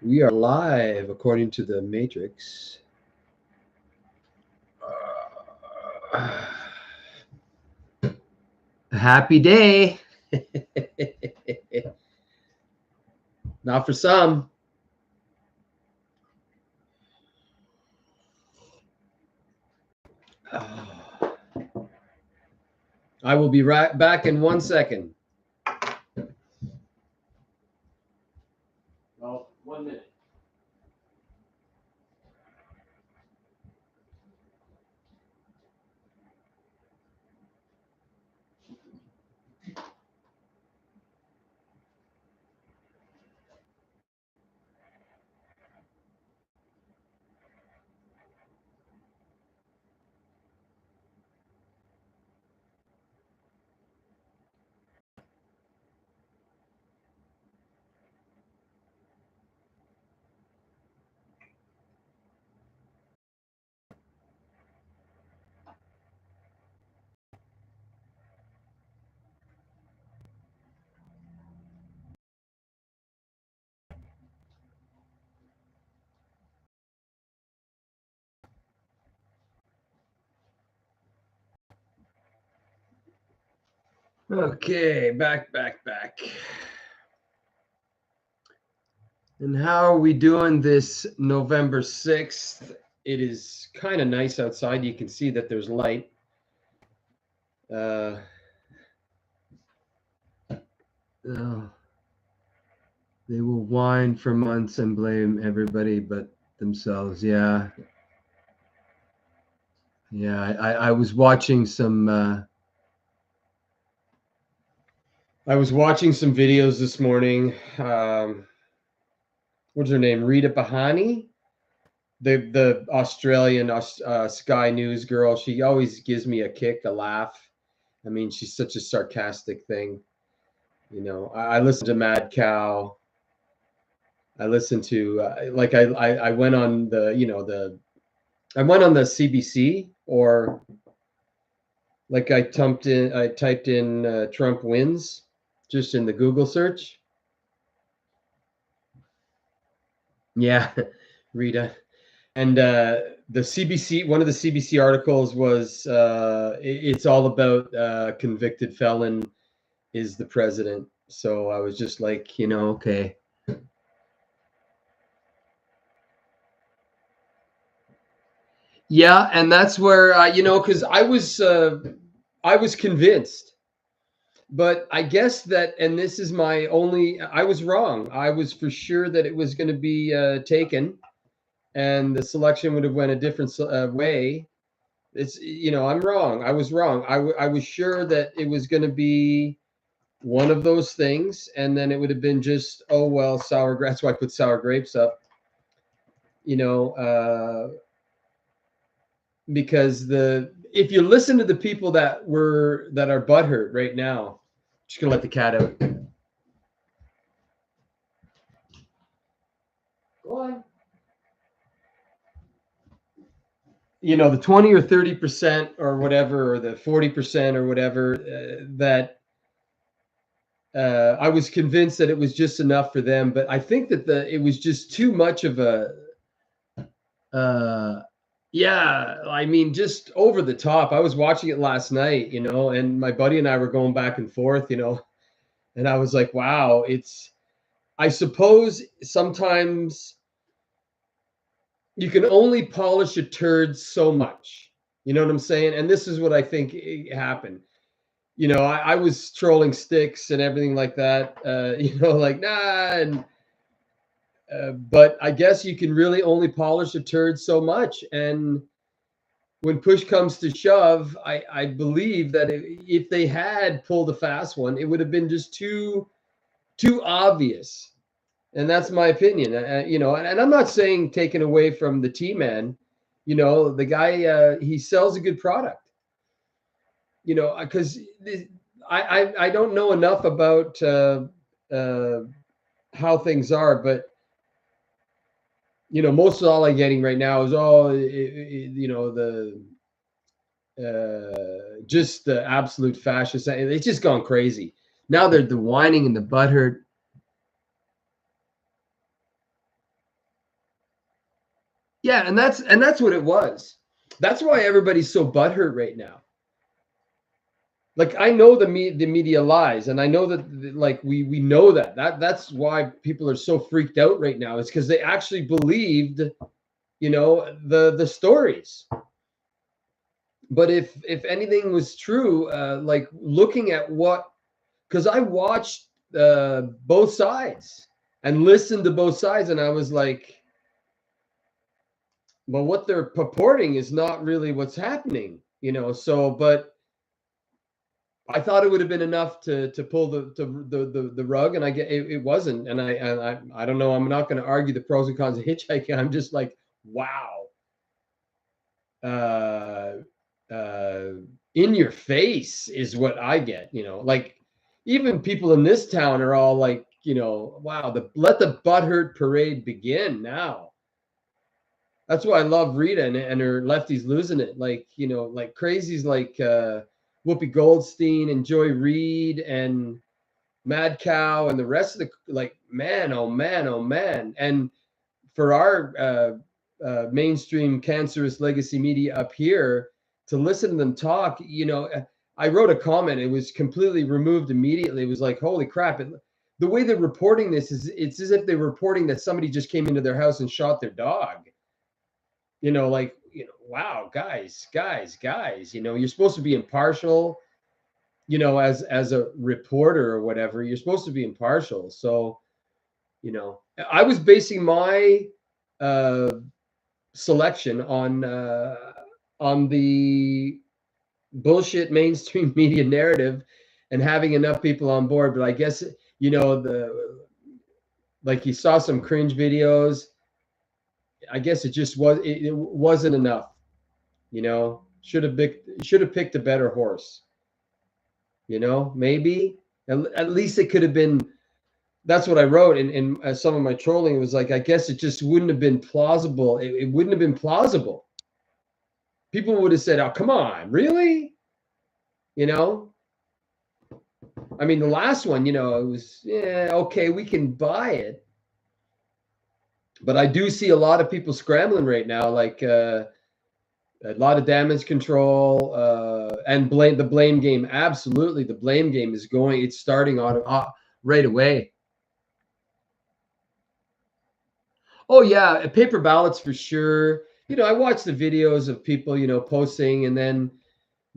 We are live according to the Matrix. Happy day. Not for some. I will be right back in 1 second. Well, 1 minute. Okay, back. And how are we doing this November 6th? It is kind of nice outside. You can see that there's light. They will whine for months and blame everybody but themselves. Yeah. I was watching some. I was watching some videos this morning. What's her name? Rita Bahani, the Australian Sky News girl. She always gives me a kick, a laugh. I mean, she's such a sarcastic thing. You know, I listen to Mad Cow. I listen to I went on the I went on the CBC, or like I typed in Trump wins just in the Google search. Yeah, Rita. And the CBC, one of the CBC articles was it's all about convicted felon is the president. So I was just like, okay. Yeah, and that's where because I was convinced, but I guess that, and this is my only, I was wrong. I was for sure that it was going to be taken, and the selection would have went a different way. It's I'm wrong. I was wrong. I was sure that it was going to be one of those things, and then it would have been just, oh well, sour. That's why I put sour grapes up. Because if you listen to the people that are butthurt right now, just gonna let the cat out. Go on. The 20 or 30% or whatever, or the 40% or whatever, that I was convinced that it was just enough for them, but I think that it was just too much of a yeah, I mean, just over the top. I was watching it last night, and my buddy and I were going back and forth, and I was like, wow, I suppose sometimes you can only polish a turd so much. You know what I'm saying? And this is what I think happened. I was trolling sticks and everything like that, like, nah. And but I guess you can really only polish a turd so much. And when push comes to shove, I believe that if they had pulled a fast one, it would have been just too obvious. And that's my opinion. And I'm not saying taken away from the T-Man. The guy, he sells a good product. Because I don't know enough about how things are, but you know, most of all I'm getting right now is, oh, you know, just the absolute fascist. It's just gone crazy. Now they're the whining and the butthurt. Yeah, and that's what it was. That's why everybody's so butthurt right now. Like, I know the media lies, and I know that, like, we know that's why people are so freaked out right now. It's because they actually believed, you know, the stories. But if anything was true, like, looking at what, because I watched both sides and listened to both sides, and I was like, well, what they're purporting is not really what's happening, you know. So, but I thought it would have been enough to pull the rug, and it wasn't. And I don't know. I'm not going to argue the pros and cons of hitchhiking. I'm just like, wow, uh, uh, in your face is what I get. You know, like, even people in this town are all like, you know, wow, let the butthurt parade begin now. That's why I love Rita and her Lefties Losing It. Like, you know, like crazies like Whoopi Goldstein and Joy Reid and Mad Cow and the rest of the, like, man, oh man, oh man. And for our mainstream cancerous legacy media up here to listen to them talk, you know, I wrote a comment. It was completely removed immediately. It was like, holy crap. The way they're reporting this is, it's as if they're reporting that somebody just came into their house and shot their dog. You know, like, you know, wow, guys, you know, you're supposed to be impartial, you know, as a reporter or whatever. You're supposed to be impartial. So, you know, I was basing my uh selection on the bullshit mainstream media narrative and having enough people on board. But I guess, you know, like, you saw some cringe videos. I guess it wasn't enough. You know, should have picked a better horse. You know, maybe at least it could have been. That's what I wrote in some of my trolling. It was like, I guess it just wouldn't have been plausible. It wouldn't have been plausible. People would have said, "Oh, come on, really?" You know, I mean, the last one, you know, it was, yeah, okay, we can buy it, but I do see a lot of people scrambling right now, like a lot of damage control and the blame game. Absolutely, the blame game is going. It's starting on right away. Oh yeah, paper ballots for sure. You know, I watched the videos of people, you know, posting and then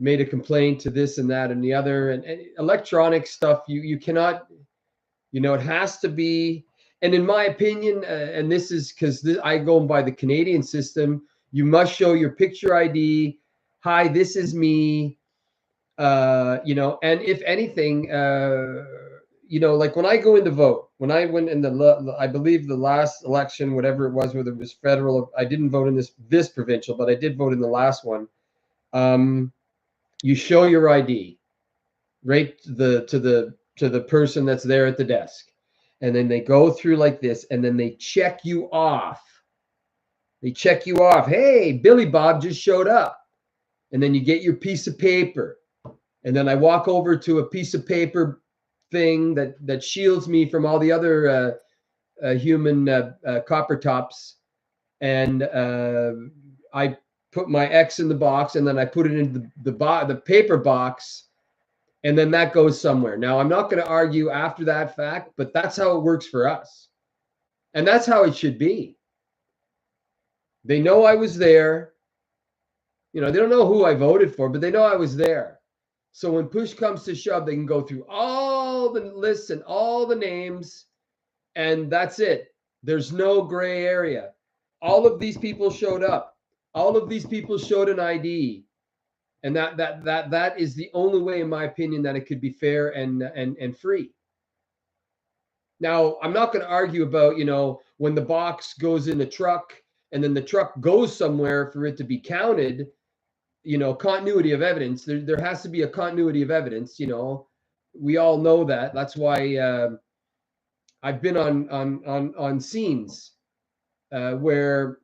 made a complaint to this and that and the other, and electronic stuff. You cannot, you know, it has to be. And in my opinion, and this is because I go by the Canadian system, you must show your picture ID. Hi, this is me. You know, and if anything, you know, like when I go in to vote, when I went in I believe the last election, whatever it was, whether it was federal, I didn't vote in this provincial, but I did vote in the last one. You show your ID, right, to the person that's there at the desk, and then they go through like this, and then they check you off. They check you off. Hey, Billy Bob just showed up, and then you get your piece of paper. And then I walk over to a piece of paper thing that shields me from all the other human copper tops, and I put my X in the box, and then I put it in the paper box, and then that goes somewhere. Now, I'm not going to argue after that fact, but that's how it works for us, and that's how it should be. They know I was there. You know, they don't know who I voted for, but they know I was there. So when push comes to shove, they can go through all the lists and all the names, and that's it. There's no gray area. All of these people showed up. All of these people showed an ID, and that is the only way, in my opinion, that it could be fair and free. Now, I'm not going to argue about, you know, when the box goes in the truck and then the truck goes somewhere for it to be counted. You know, continuity of evidence. There has to be a continuity of evidence. You know, we all know that. That's why I've been on scenes where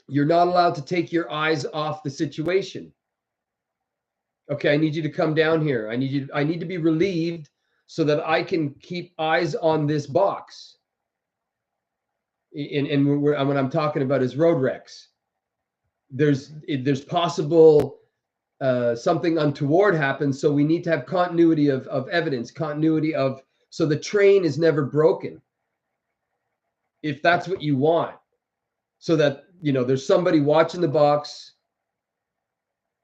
you're not allowed to take your eyes off the situation. Okay, I need you to come down here. I need to be relieved so that I can keep eyes on this box. And what I'm talking about is road wrecks. There's possible something untoward happens, so we need to have continuity of evidence, continuity of, so the train is never broken, if that's what you want, so that there's somebody watching the box,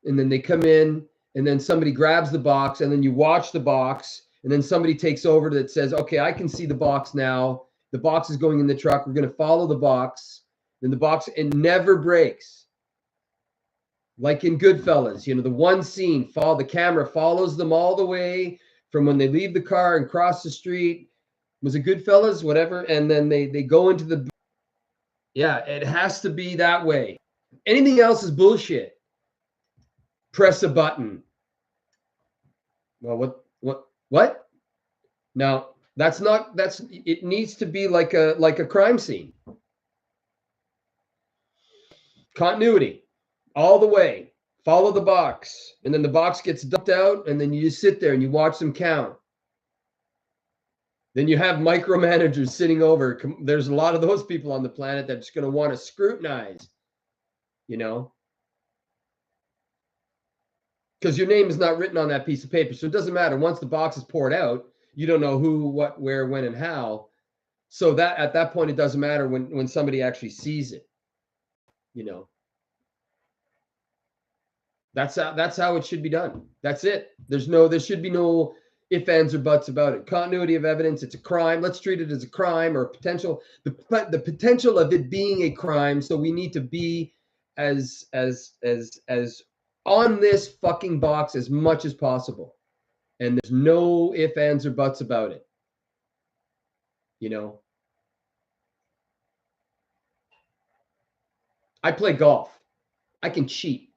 and then they come in, and then somebody grabs the box, and then you watch the box, and then somebody takes over that says, okay, I can see the box now. The box is going in the truck. We're going to follow the box. Then the box, it never breaks. Like in Goodfellas, the one scene, the camera follows them all the way from when they leave the car and cross the street. Was it Goodfellas? Whatever. And then they go into the, yeah, it has to be that way. Anything else is bullshit. Press a button. Well, what? Now, it needs to be like a crime scene. Continuity all the way. Follow the box, and then the box gets dumped out, and then you just sit there and you watch them count. Then you have micromanagers sitting over. There's a lot of those people on the planet that's going to want to scrutinize, because your name is not written on that piece of paper. So it doesn't matter. Once the box is poured out, you don't know who, what, where, when, and how. So that at that point, it doesn't matter when somebody actually sees it. That's how it should be done. That's it. There should be no ifs, ands, or buts about it. Continuity of evidence. It's a crime. Let's treat it as a crime, or the potential of it being a crime. So we need to be as on this fucking box as much as possible. And there's no ifs, ands, or buts about it. I play golf. I can cheat.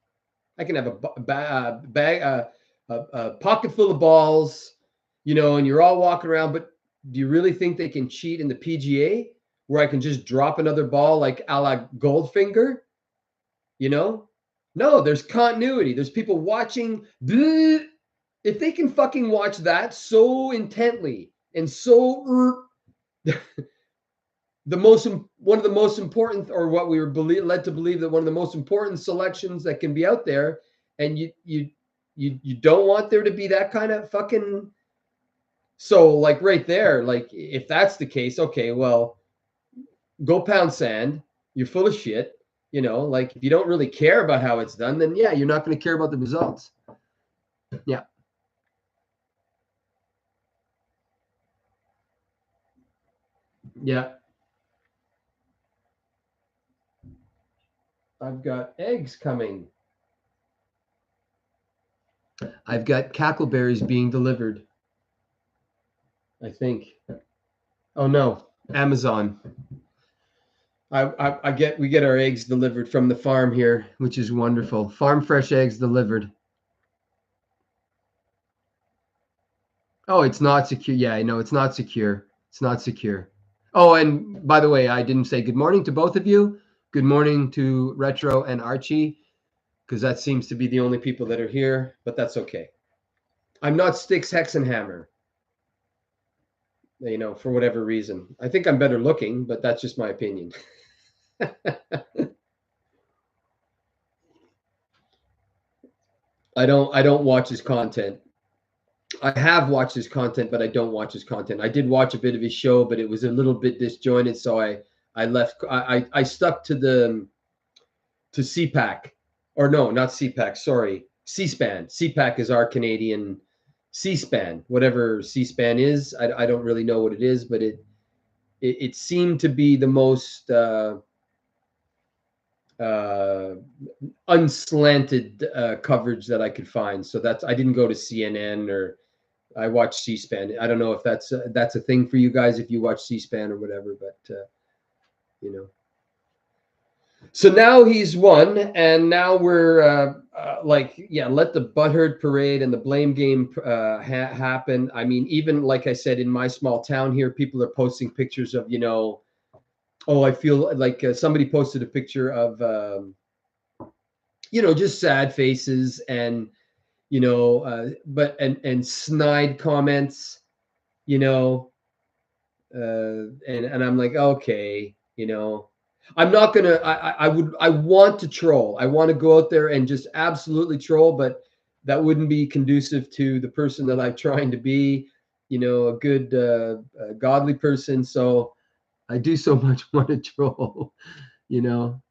I can have a pocket full of balls, and you're all walking around. But do you really think they can cheat in the PGA, where I can just drop another ball like a la Goldfinger? No, there's continuity. There's people watching. If they can fucking watch that so intently and so one of the most important, or what we were led to believe, that one of the most important selections that can be out there, and you don't want there to be that kind of fucking. So like right there, like if that's the case, okay, well, go pound sand. You're full of shit. Like if you don't really care about how it's done, then yeah, you're not going to care about the results. Yeah. Yeah. I've got eggs coming. I've got cackleberries being delivered. I think. Oh no, Amazon. We get our eggs delivered from the farm here, which is wonderful. Farm fresh eggs delivered. Oh, it's not secure. Yeah, I know it's not secure. It's not secure. Oh, and by the way, I didn't say good morning to both of you. Good morning to Retro and Archie, because that seems to be the only people that are here, but that's okay. I'm not Styx Hexenhammer, for whatever reason. I think I'm better looking, but that's just my opinion. I don't watch his content. I have watched his content, but I don't watch his content. I did watch a bit of his show, but it was a little bit disjointed, so I left. I stuck to CPAC, or no, not CPAC. Sorry, C-SPAN. CPAC is our Canadian C-SPAN. Whatever C-SPAN is, I don't really know what it is, but it seemed to be the most unslanted coverage that I could find. So I didn't go to CNN, or I watched C-SPAN. I don't know if that's a thing for you guys, if you watch C-SPAN or whatever, but So now he's won, and now we're let the butthurt parade and the blame game happen. I mean, even like I said, in my small town here, people are posting pictures of oh, I feel like somebody posted a picture of, just sad faces and, and snide comments, and I'm like, okay, I'm not gonna. I want to troll. I want to go out there and just absolutely troll, but that wouldn't be conducive to the person that I'm trying to be. A good, godly person. So I do so much want to troll. You know,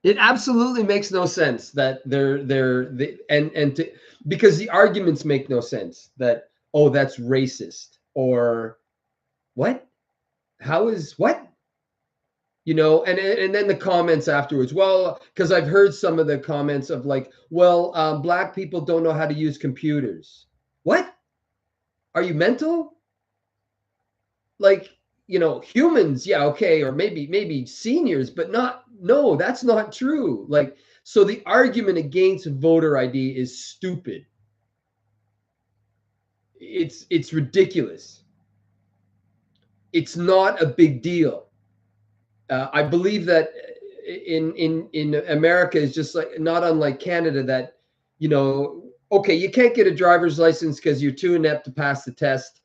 it absolutely makes no sense that because the arguments make no sense that, oh, that's racist, or what? How is what? And then the comments afterwards. Well, because I've heard some of the comments of like, well, black people don't know how to use computers. What? Are you mental? Like, humans, yeah, okay, or maybe seniors, but not. No, that's not true. Like, so the argument against voter ID is stupid. It's ridiculous. It's not a big deal. I believe that in America is just like not unlike Canada, that okay, you can't get a driver's license because you're too inept to pass the test,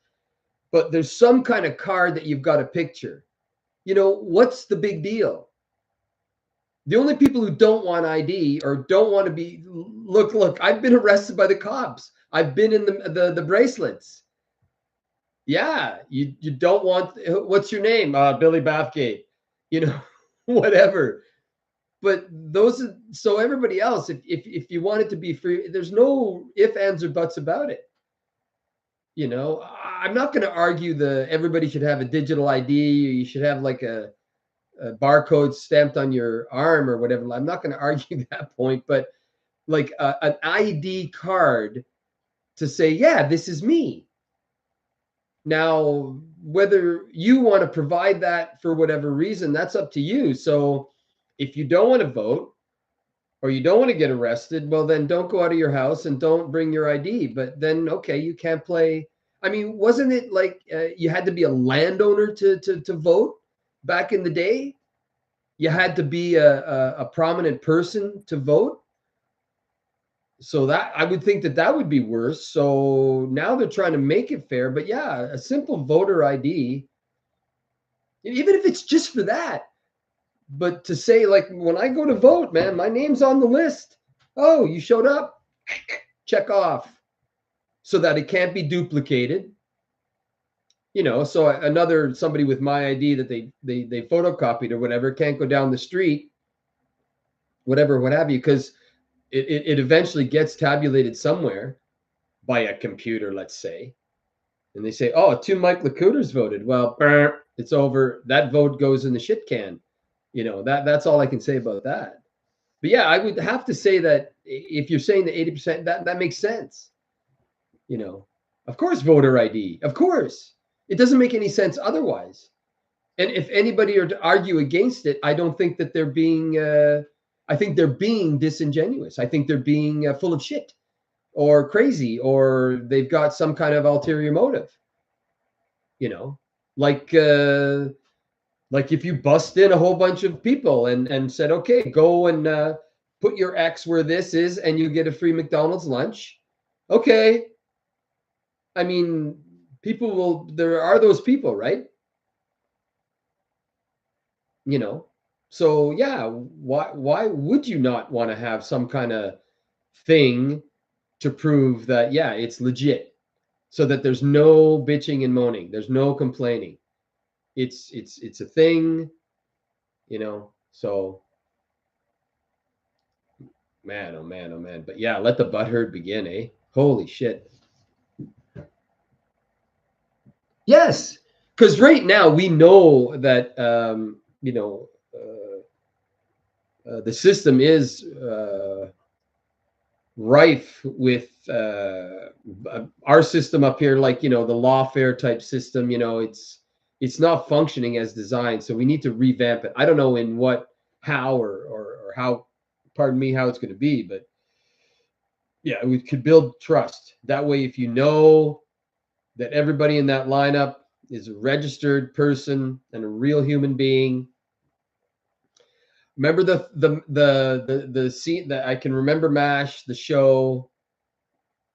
but there's some kind of card that you've got a picture. What's the big deal? The only people who don't want ID or don't want to be look, I've been arrested by the cops. I've been in the bracelets. Yeah, you don't want, what's your name? Billy Bathgate. Whatever. But so everybody else, if you want it to be free, there's no ifs, ands, or buts about it. I'm not going to argue everybody should have a digital ID, or you should have like a barcode stamped on your arm or whatever. I'm not going to argue that point, but like an ID card to say, yeah, this is me. Now, whether you want to provide that for whatever reason, that's up to you. So if you don't want to vote, or you don't want to get arrested, well, then don't go out of your house and don't bring your ID. But then, okay, you can't play. I mean, wasn't it like you had to be a landowner to vote back in the day? You had to be a prominent person to vote. So that, I would think that would be worse. So now they're trying to make it fair. But yeah, a simple voter ID, even if it's just for that. But to say, like, when I go to vote, man, my name's on the list. Oh, you showed up? Check off. So that it can't be duplicated. So somebody with my ID that they photocopied or whatever can't go down the street, whatever, what have you, because it eventually gets tabulated somewhere by a computer, let's say. And they say, oh, 2 Mike Lacouters voted. Well, it's over. That vote goes in the shit can. That's all I can say about that. But yeah, I would have to say that if you're saying that 80%, that makes sense. Of course, voter ID. Of course. It doesn't make any sense otherwise. And if anybody are to argue against it, I don't think that they're being, I think they're being disingenuous. I think they're being full of shit or crazy, or they've got some kind of ulterior motive. Like if you bust in a whole bunch of people and said, okay, go and put your X where this is and you get a free McDonald's lunch. Okay. I mean, there are those people, right? So yeah, why would you not want to have some kind of thing to prove that, yeah, it's legit, so that there's no bitching and moaning, there's no complaining. It's a thing, so man, oh man, oh man. But yeah, let the butthurt begin, eh? Holy shit. Yes, because right now we know that the system is rife with our system up here, like the lawfare type system. It's not functioning as designed, so we need to revamp it. I don't know in what, how, or how, pardon me, how it's going to be, but yeah, we could build trust that way. If you know that everybody in that lineup is a registered person and a real human being. Remember the scene that I can remember MASH, the show,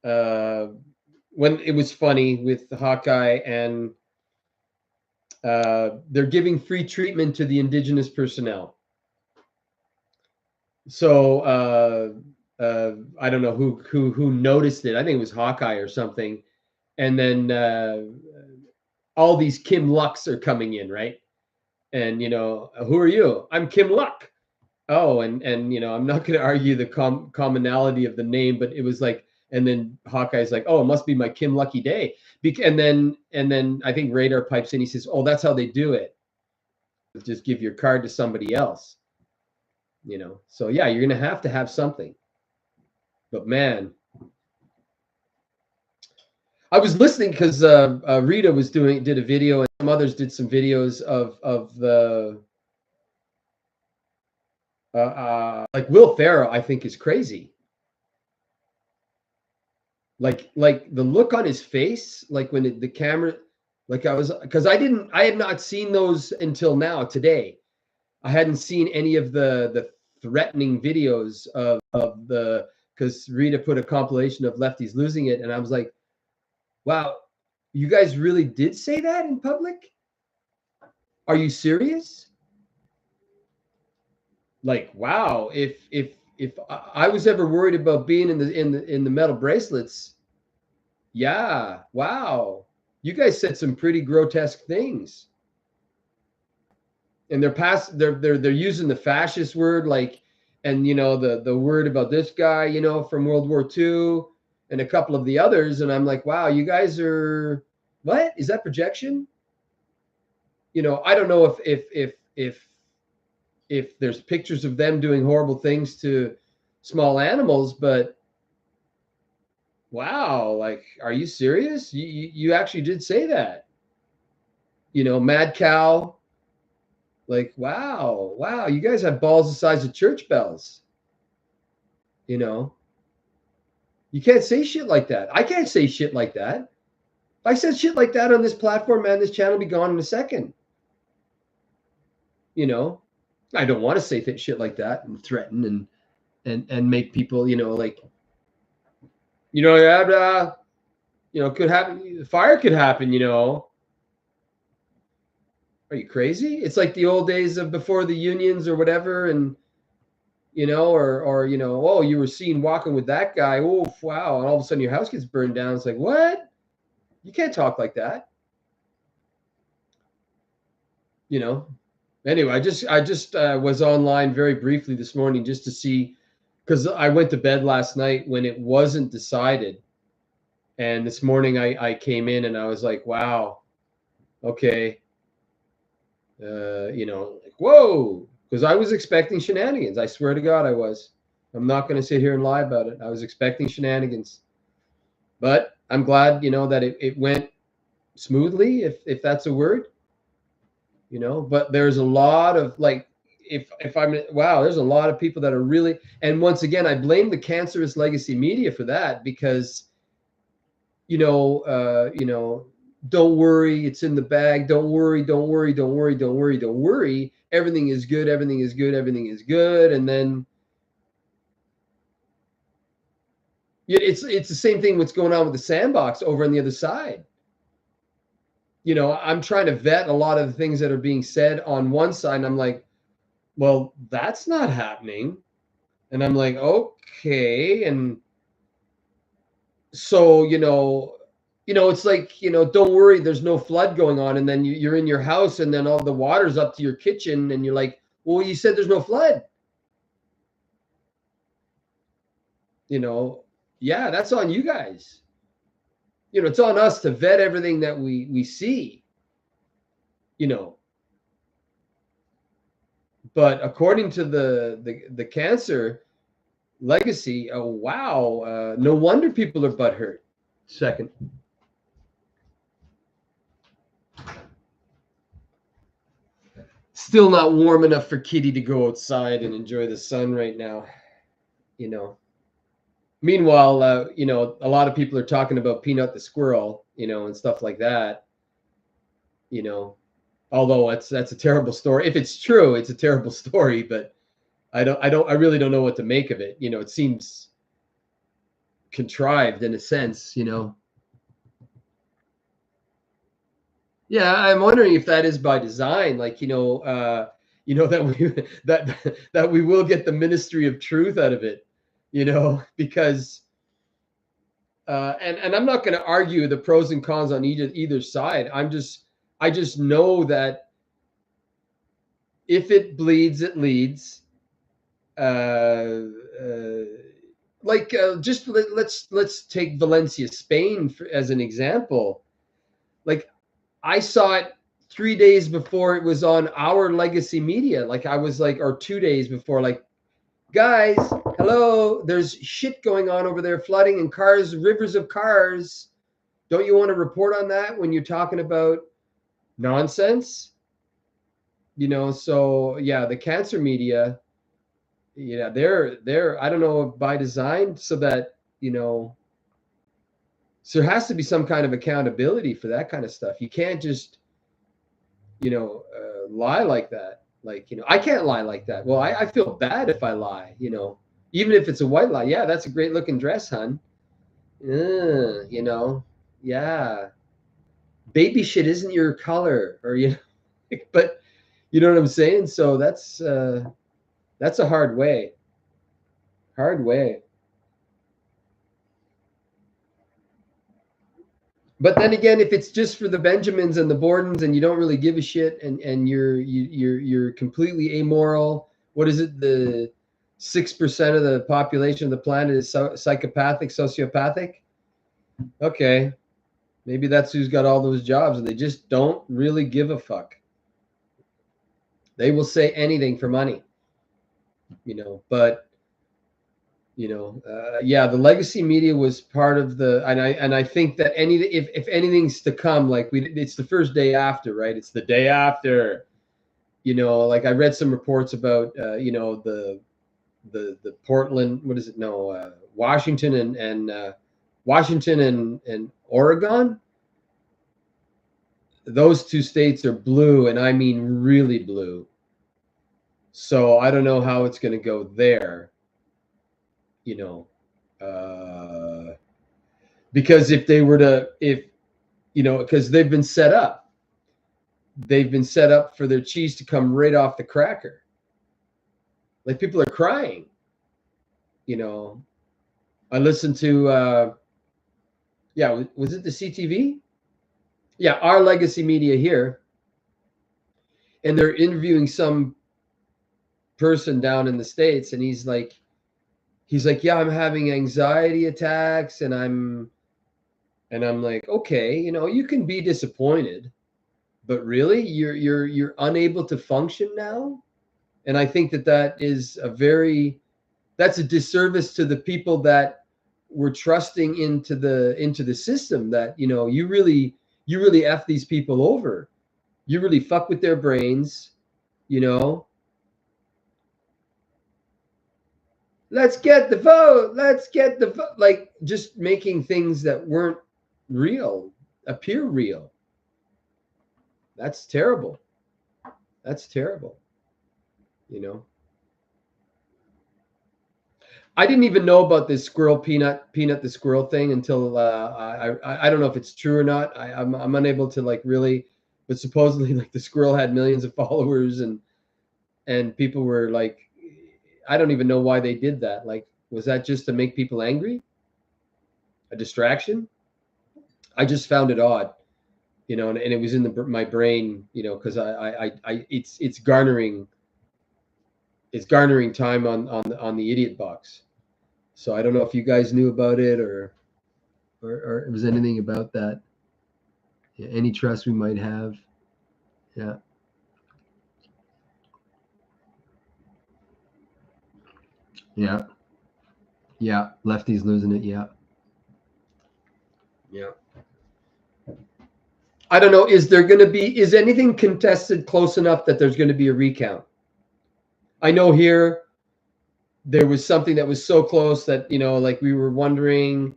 when it was funny with Hawkeye, and they're giving free treatment to the indigenous personnel. So I don't know who noticed it. I think it was Hawkeye or something. And then all these Kim Lucks are coming in, right? And who are you? I'm Kim Luck. Oh, and I'm not going to argue the commonality of the name, but it was like, and then Hawkeye's like, oh, it must be my Kim Lucky day. And then I think Radar pipes in. He says, oh, that's how they do it. Just give your card to somebody else. So yeah, you're going to have something. But man, I was listening because Rita did a video, and some others did some videos of the like Will Ferrell. I think is crazy. Like the look on his face, like when the camera, like because I had not seen those until now today. I hadn't seen any of the threatening videos of the, because Rita put a compilation of lefties losing it, and I was like, wow, you guys really did say that in public? Are you serious? Like, wow, if I was ever worried about being in the metal bracelets, yeah, wow. You guys said some pretty grotesque things. And they're using the fascist word, like, and the word about this guy, from World War II, and a couple of the others, and I'm like, wow, you guys are, what is that projection? I don't know if there's pictures of them doing horrible things to small animals, but wow, like, are you serious? You actually did say that. Mad cow. Like, wow, you guys have balls the size of church bells. You can't say shit like that. I can't say shit like that. If I said shit like that on this platform, man, this channel will be gone in a second. I don't want to say shit like that and threaten and make people, like, yeah, could happen. Fire could happen. Are you crazy? It's like the old days of before the unions or whatever, and or oh, you were seen walking with that guy. Oh, wow! And all of a sudden your house gets burned down. It's like, what? You can't talk like that. Anyway, I just was online very briefly this morning just to see, because I went to bed last night when it wasn't decided, and this morning I came in and I was like, wow, okay, like, whoa, because I was expecting shenanigans. I swear to God, I was. I'm not going to sit here and lie about it. I was expecting shenanigans, but I'm glad, that it went smoothly, if that's a word. But there's a lot of, like, if I'm, wow, there's a lot of people that are really, and once again, I blame the cancerous legacy media for that, because don't worry, it's in the bag, don't worry, don't worry, don't worry, don't worry, don't worry, everything is good, everything is good, everything is good. And then it's the same thing what's going on with the sandbox over on the other side. I'm trying to vet a lot of the things that are being said on one side, and I'm like, well, that's not happening. And I'm like, okay. And so, it's like, don't worry, there's no flood going on. And then you're in your house, and then all the water's up to your kitchen, and you're like, well, you said there's no flood. Yeah, that's on you guys. It's on us to vet everything that we see, but according to the cancer legacy, oh wow, no wonder people are butthurt. Second. Still not warm enough for Kitty to go outside and enjoy the sun right now. Meanwhile, a lot of people are talking about Peanut the squirrel, and stuff like that. you know, although that's a terrible story. If it's true, it's a terrible story, but I really don't know what to make of it. You know, it seems contrived in a sense, you know. Yeah, I'm wondering if that is by design, like, that we that we will get the ministry of truth out of it, you know, because and I'm not going to argue the pros and cons on either side. I just know that if it bleeds, it leads. Uh, uh, just let's take Valencia, Spain, as an example. Like, I saw it 3 days before it was on our legacy media. Like, I was like, or 2 days before, like, guys, hello, there's shit going on over there, flooding and cars, rivers of cars. Don't you want to report on that when you're talking about nonsense? You know, so yeah, the cancer media, yeah, they're I don't know if by design, so that, so there has to be some kind of accountability for that kind of stuff. You can't just, lie like that. Like, I can't lie like that. Well, I feel bad if I lie, even if it's a white lie. Yeah, that's a great looking dress, hun. Yeah. Baby shit isn't your color, or, but you know what I'm saying? So that's a hard way. Hard way. But then again, if it's just for the Benjamins and the Bordens, and you don't really give a shit, and you're completely amoral, what is it? The 6% of the population of the planet is psychopathic, sociopathic. Okay, maybe that's who's got all those jobs, and they just don't really give a fuck. They will say anything for money, But yeah, the legacy media was part of the, and I think that if anything's to come, like, it's the first day after, right? It's the day after, like, I read some reports about the Portland, what is it? No, Washington and Washington and Oregon. Those two states are blue, and I mean really blue. So I don't know how it's going to go there. Because if they were to, because they've been set up for their cheese to come right off the cracker. Like, people are crying. I listened to, yeah, was it the CTV? Yeah, our legacy media here, and they're interviewing some person down in the States, and he's like, yeah, I'm having anxiety attacks, and I'm like, okay, you can be disappointed, but really, you're unable to function now. And I think that is that's a disservice to the people that were trusting into the system, that, you really F these people over. You really fuck with their brains, Let's get the vote. Let's get the vote. Like, just making things that weren't real appear real. That's terrible. That's terrible. I didn't even know about this Peanut the squirrel thing until I don't know if it's true or not. I'm unable to, like, really, but supposedly, like, the squirrel had millions of followers, and people were like, I don't even know why they did that. Like, was that just to make people angry? A distraction? I just found it odd, and it was in my brain, because it's garnering time on the idiot box. So I don't know if you guys knew about it, or it was anything about that. Yeah, any trust we might have. Yeah. Yeah. Yeah. Lefties losing it. Yeah. Yeah. I don't know. Is anything contested close enough that there's going to be a recount? I know here there was something that was so close that, like, we were wondering,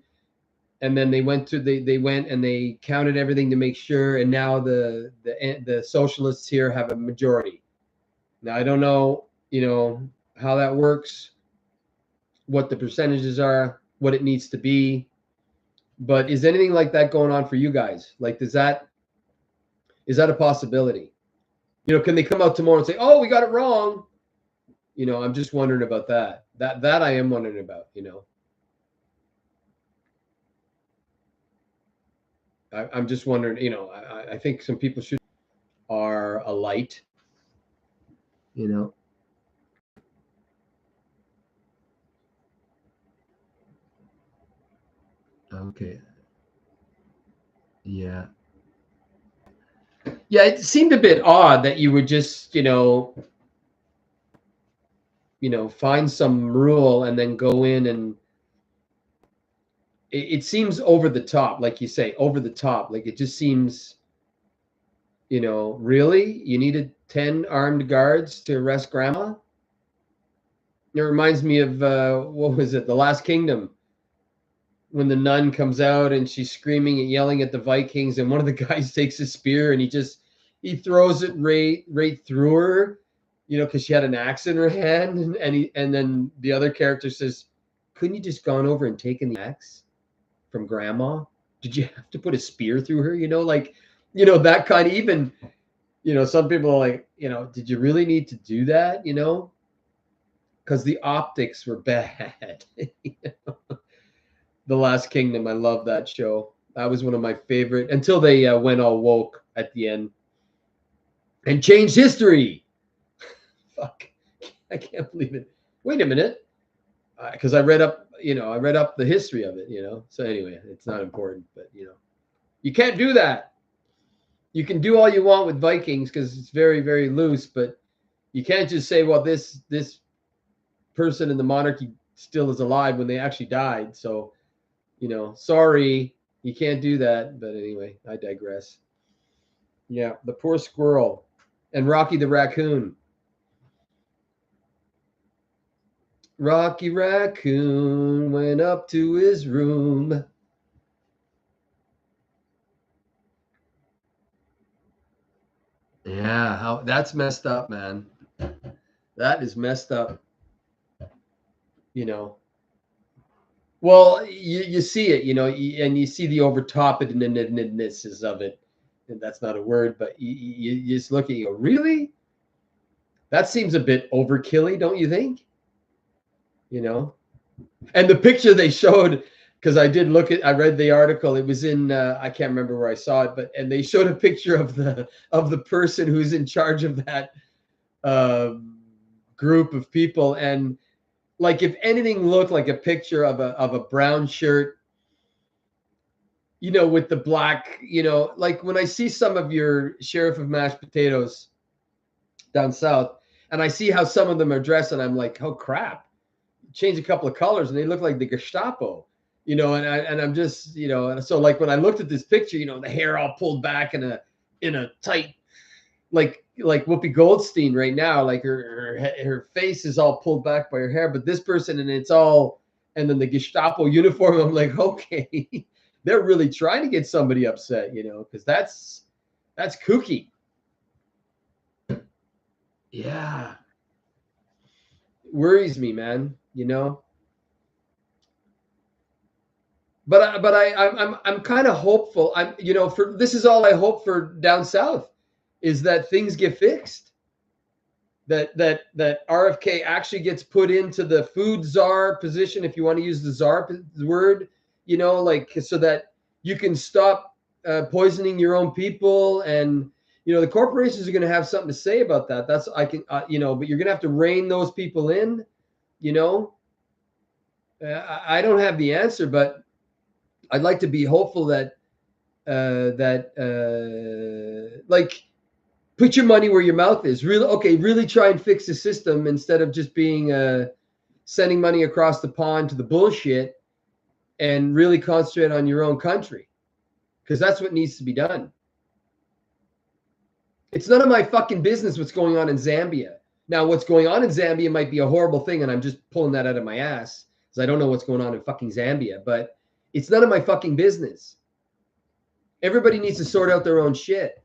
and then they went and they counted everything to make sure, and now the socialists here have a majority. Now I don't know, how that works, what the percentages are, what it needs to be, but is anything like that going on for you guys? Like, is that a possibility? Can they come out tomorrow and say, "Oh, we got it wrong"? I'm just wondering about that. That I am wondering about. I'm just wondering. I think some people are a light. Okay. Yeah. Yeah, it seemed a bit odd that you would just, find some rule and then go in, and it seems over the top, like you say, over the top. Like it just seems, really? You needed 10 armed guards to arrest grandma? It reminds me of what was it, The Last Kingdom, when the nun comes out and she's screaming and yelling at the Vikings, and one of the guys takes a spear and he throws it right through her, because she had an axe in her hand, and then the other character says, "Couldn't you just gone over and taken the axe from grandma? Did you have to put a spear through her?" That kind of, even, some people are like, did you really need to do that? Because the optics were bad. The Last Kingdom, I love that show. That was one of my favorite, until they went all woke at the end and changed history. Fuck, I can't believe it. Wait a minute, because I read up the history of it. So anyway, it's not important, but you can't do that. You can do all you want with Vikings because it's very, very loose, but you can't just say, well, this person in the monarchy still is alive when they actually died. So, sorry, you can't do that. But anyway, I digress. Yeah, the poor squirrel and Rocky the raccoon. Rocky Raccoon went up to his room. Yeah, that's messed up, man. That is messed up. Well, you see it, and you see the overtopedness of it. And that's not a word, but you just look at it, you go, really? That seems a bit overkilly, don't you think? And the picture they showed, because I read the article. It was in I can't remember where I saw it, and they showed a picture of the person who's in charge of that group of people, and like if anything looked like a picture of a brown shirt, with the black, like when I see some of your sheriff of mashed potatoes down south, and I see how some of them are dressed, and I'm like, oh crap, change a couple of colors and they look like the Gestapo, and I'm just, and so like when I looked at this picture, the hair all pulled back in a tight, like Whoopi Goldstein right now, like her face is all pulled back by her hair, but this person, and it's all, and then the Gestapo uniform, I'm like, okay, they're really trying to get somebody upset, because that's kooky. Yeah, worries me, man. But I'm kind of hopeful. For this is all I hope for down south, is that things get fixed. That RFK actually gets put into the food czar position, if you want to use the czar word, like so that you can stop poisoning your own people, and the corporations are going to have something to say about that. That's but you're going to have to rein those people in. I don't have the answer, but I'd like to be hopeful that like put your money where your mouth is. Really try and fix the system instead of just being sending money across the pond to the bullshit, and really concentrate on your own country, because that's what needs to be done. It's none of my fucking business what's going on in Zambia. Now, what's going on in Zambia might be a horrible thing, and I'm just pulling that out of my ass because I don't know what's going on in fucking Zambia. But It's none of my fucking business. Everybody needs to sort out their own shit.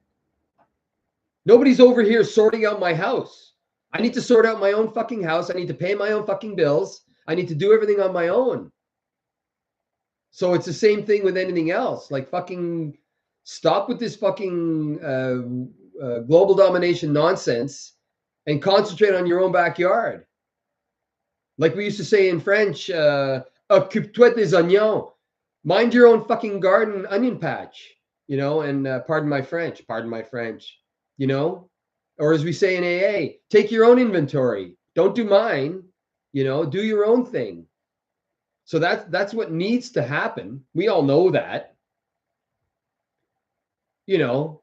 Nobody's over here sorting out my house. I need to sort out my own fucking house. I need to pay my own fucking bills. I need to do everything on my own. So it's the same thing with anything else. Like, fucking stop with this fucking global domination nonsense and concentrate on your own backyard. Like we used to say in French, occupe-toi des oignons. Mind your own fucking garden onion patch, you know, and pardon my French, you know, or as we say in AA, take your own inventory. Don't do mine, you know, do your own thing. So that's what needs to happen. We all know that, you know.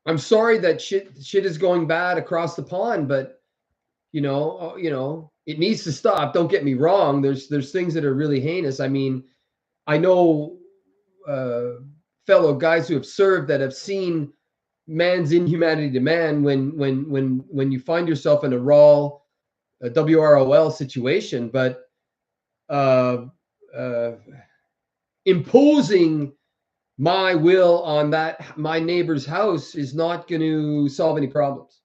I'm sorry that shit is going bad across the pond, but you know, it needs to stop. Don't get me wrong. There's things that are really heinous. I mean, I know fellow guys who have served that have seen man's inhumanity to man when you find yourself in a WROL situation, but imposing my will on my neighbor's house is not going to solve any problems.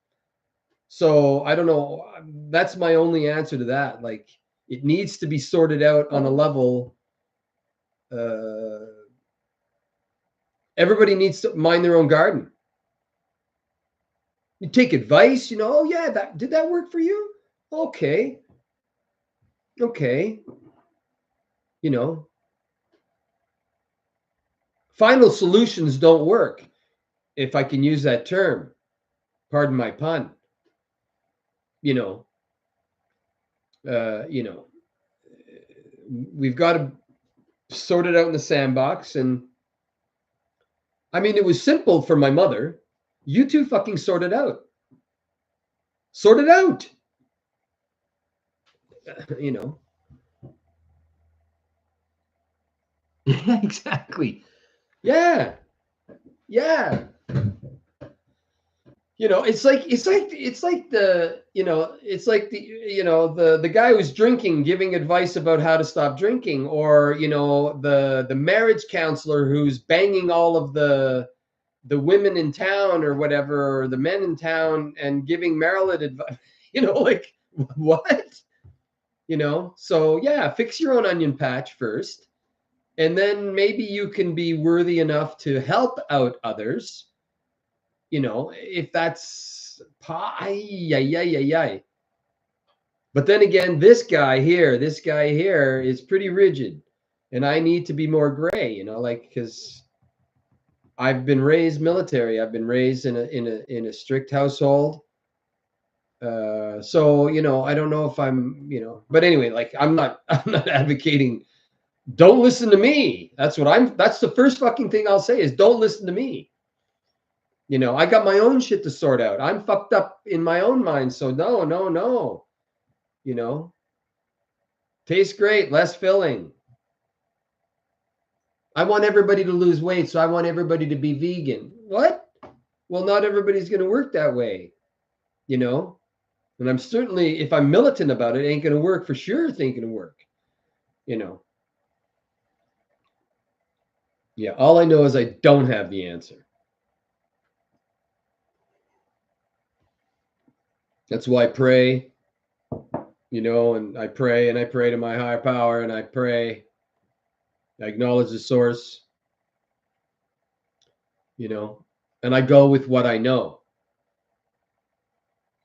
So I don't know. That's my only answer to that. Like, it needs to be sorted out on a level. Everybody needs to mind their own garden. You take advice, you know. Oh yeah, did that work for you? Okay. You know, final solutions don't work, if I can use that term. Pardon my pun. You know, we've got to sort it out in the sandbox. And I mean, it was simple for my mother. You two fucking sort it out. Sort it out. You know. Yeah, exactly. Yeah. You know, it's like the, you know, it's like the, you know, the guy who's drinking giving advice about how to stop drinking, or, you know, the marriage counselor who's banging all of the women in town or whatever, or the men in town, and giving marital advice. You know, like, what? You know, so yeah, fix your own onion patch first, and then maybe you can be worthy enough to help out others. You know, if that's But then again, this guy here is pretty rigid, and I need to be more gray, you know, like, because I've been raised military. I've been raised in a strict household. So, you know, I don't know if I'm, you know, but anyway, like, I'm not advocating, don't listen to me. That's the first fucking thing I'll say is, don't listen to me. You know, I got my own shit to sort out. I'm fucked up in my own mind. So no. You know, tastes great, less filling. I want everybody to lose weight, so I want everybody to be vegan. What? Well, not everybody's going to work that way, you know? And I'm certainly, if I'm militant about it, ain't going to work for sure. It ain't going to work, you know? Yeah, all I know is I don't have the answer. That's why I pray, you know, and I pray to my higher power, and I pray, I acknowledge the source, you know, and I go with what I know.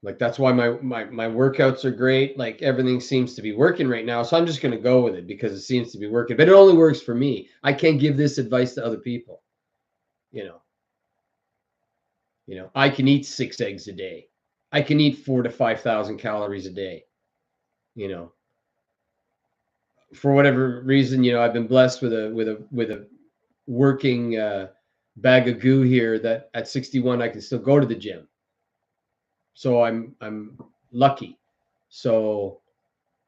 Like, that's why my workouts are great. Like, everything seems to be working right now. So I'm just going to go with it because it seems to be working. But it only works for me. I can't give this advice to other people. You know, I can eat 6 eggs a day. I can eat 4,000 to 5,000 calories a day. You know, for whatever reason, you know, I've been blessed with a working bag of goo here that at 61 I can still go to the gym. So I'm lucky. So,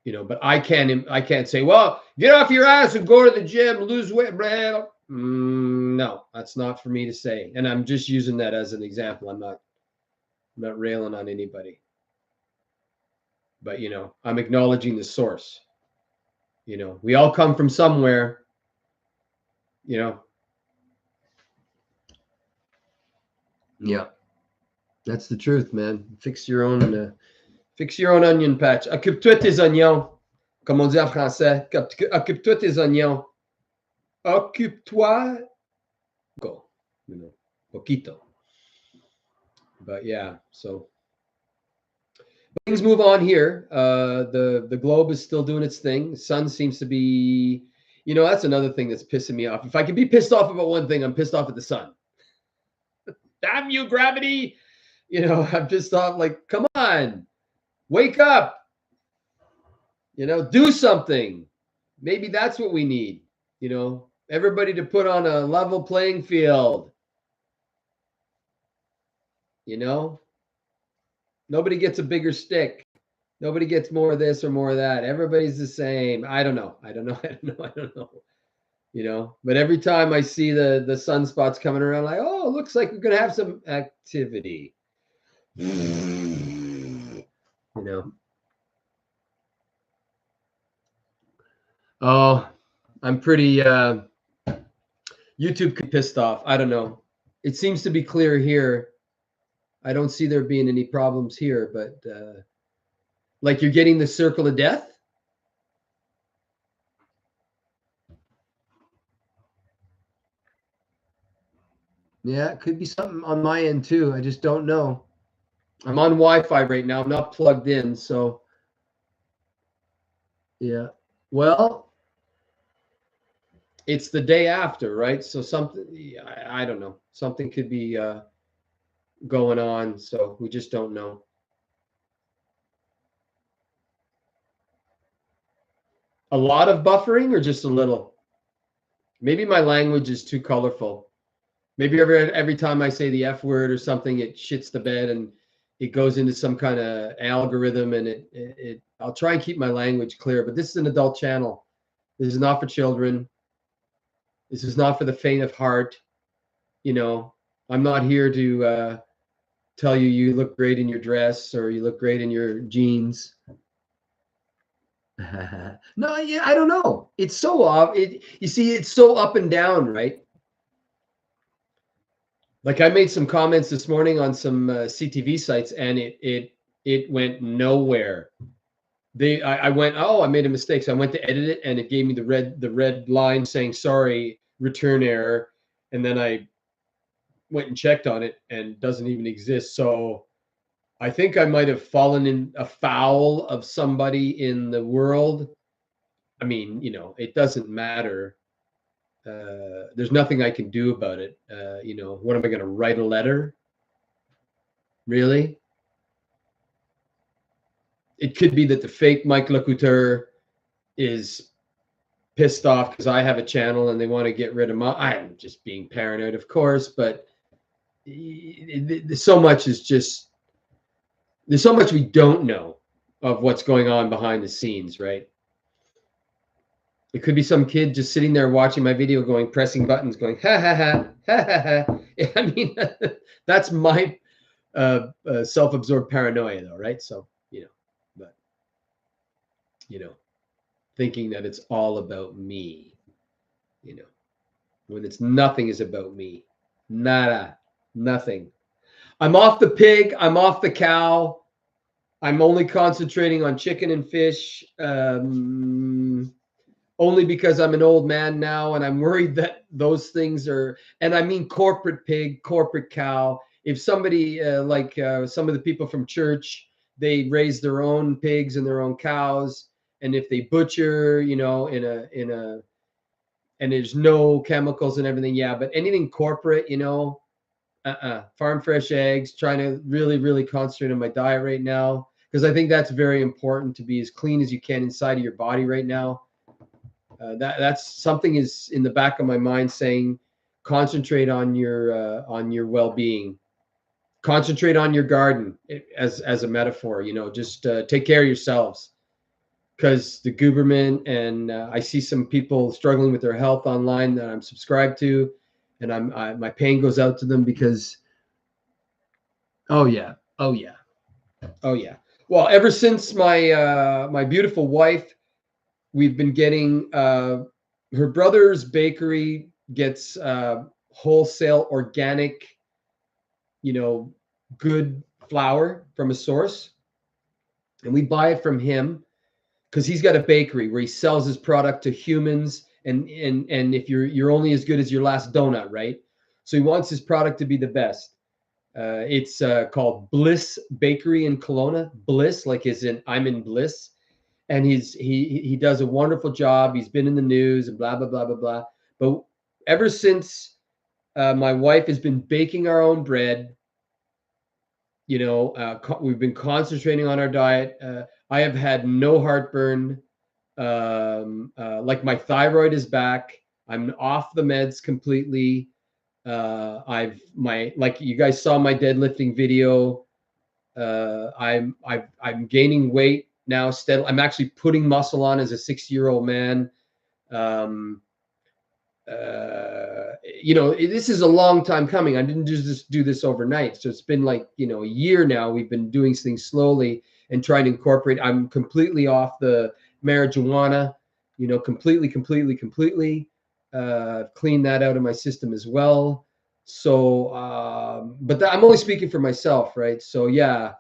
you know, but I can't say, well, get off your ass and go to the gym, lose weight. Blah. No, that's not for me to say. And I'm just using that as an example. I'm not railing on anybody. But, you know, I'm acknowledging the source. You know, we all come from somewhere, you know. Yeah, that's the truth, man. Fix your own onion patch. Occupe-toi tes oignons, comme on dit en français. Occupe-toi tes oignons. Occupe-toi, go, you know, poquito. But yeah, so things move on here. The globe is still doing its thing. The sun seems to be, you know, that's another thing that's pissing me off. If I can be pissed off about one thing, I'm pissed off at the sun. Damn you, gravity! You know, I'm pissed off. Like, come on, wake up. You know, do something. Maybe that's what we need. You know, everybody to put on a level playing field. You know, nobody gets a bigger stick. Nobody gets more of this or more of that. Everybody's the same. I don't know. I don't know. You know, but every time I see the sunspots coming around, like, oh, it looks like we're gonna have some activity. You know. Oh, I'm pretty YouTube could pissed off. I don't know. It seems to be clear here. I don't see there being any problems here, but like you're getting the circle of death. Yeah, it could be something on my end too. I just don't know. I'm on Wi-Fi right now. I'm not plugged in, so yeah. Well, it's the day after, right? So something, I don't know. Something could be going on, so we just don't know. A lot of buffering or just a little? Maybe my language is too colorful. Maybe every time I say the F word or something, it shits the bed and it goes into some kind of algorithm, and it I'll try and keep my language clear, but this is an adult channel. This is not for children. This is not for the faint of heart. You know, I'm not here to tell you you look great in your dress or you look great in your jeans. No, yeah, I don't know. It's so off. You see, it's so up and down, right? Like I made some comments this morning on some CTV sites, and it went nowhere. I went, oh, I made a mistake, so I went to edit it, and it gave me the red line saying sorry, return error, and then I went and checked on it, and it doesn't even exist. So I think I might have fallen in a foul of somebody in the world. I mean, you know, it doesn't matter. There's nothing I can do about it. You know, what am I going to write a letter? Really? It could be that the fake Mike LeCouture is pissed off because I have a channel and they want to get rid of my. I'm just being paranoid, of course, but so much is just there's so much we don't know of what's going on behind the scenes, right? It could be some kid just sitting there watching my video, going, pressing buttons, going, ha ha ha, ha ha ha. I mean, that's my self-absorbed paranoia, though, right? So, you know, but, you know, thinking that it's all about me, you know, when it's nothing is about me. Nada, nothing. I'm off the pig. I'm off the cow. I'm only concentrating on chicken and fish. Only because I'm an old man now and I'm worried that those things are, and I mean corporate pig, corporate cow. If somebody like some of the people from church, they raise their own pigs and their own cows, and if they butcher, you know, in a and there's no chemicals and everything, yeah, but anything corporate, you know, farm fresh eggs, trying to really concentrate on my diet right now, because I think that's very important, to be as clean as you can inside of your body right now. That's something is in the back of my mind saying, concentrate on your well-being, concentrate on your garden, as a metaphor. You know, just take care of yourselves, because the Gooberman and I see some people struggling with their health online that I'm subscribed to, and my pain goes out to them because, oh yeah, oh yeah. Well, ever since my beautiful wife we've been getting her brother's bakery gets wholesale organic, good flour from a source, and we buy it from him because he's got a bakery where he sells his product to humans, and if you're only as good as your last donut, right? So he wants his product to be the best. It's called Bliss Bakery in Kelowna. Bliss, like as in I'm in bliss. And he does a wonderful job. He's been in the news and blah blah blah blah blah. But ever since my wife has been baking our own bread, we've been concentrating on our diet. I have had no heartburn. Like my thyroid is back. I'm off the meds completely. Like you guys saw my deadlifting video. I'm gaining weight now. I'm actually putting muscle on as a 60-year-old man. This is a long time coming. I didn't just do this overnight. So it's been like, a year now. We've been doing things slowly and trying to incorporate. I'm completely off the marijuana, completely cleaned that out of my system as well. So, but I'm only speaking for myself, right? So yeah.